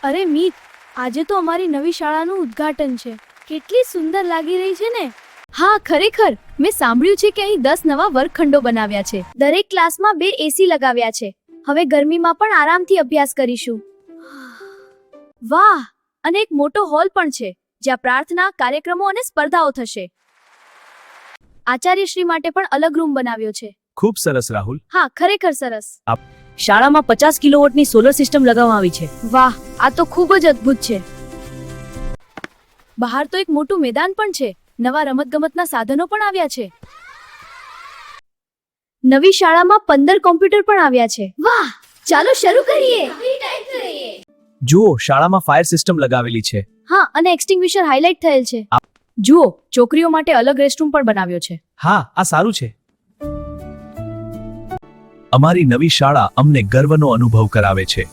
અરે મીત, આજે તો અમારી નવી શાળાનું ઉદ્ઘાટન છે. કેટલી સુંદર લાગી રહી છે ને. હા, ખરેખર મેં સાંભળ્યું છે કે અહીં 10 નવા વર્ગખંડો બનાવ્યા છે. દરેક ક્લાસમાં 2 એસી લગાવ્યા છે. હવે ગરમીમાં પણ આરામથી અભ્યાસ કરીશું. વાહ, અને એક મોટો હોલ પણ છે જ્યાં પ્રાર્થના, કાર્યક્રમો અને સ્પર્ધાઓ થશે. આચાર્યશ્રી માટે પણ અલગ રૂમ બનાવ્યો છે. ખૂબ સરસ રાહુલ. હા, ખરેખર સરસ. શાળામાં 50 કિલોવોટની સોલર સિસ્ટમ લગાવવામાં આવી છે. વાહ, આ તો ખૂબ જ અદ્ભુત છે. બહાર તો એક મોટું મેદાન પણ છે. નવા રમતગમતના સાધનો પણ આવ્યા છે. નવી શાળામાં 15 કોમ્પ્યુટર પણ આવ્યા છે. વાહ, ચાલો શરૂ કરીએ. જુઓ, શાળામાં ફાયર સિસ્ટમ લગાવેલી છે. હા, અને એક્સટિંગ્વિશર હાઇલાઇટ થયેલ છે. જુઓ, છોકરીઓ માટે અલગ રેસ્ટરૂમ પણ બનાવ્યો છે. હા, આ સારું છે. અમારી નવી શાળા અમને ગર્વનો અનુભવ કરાવે છે.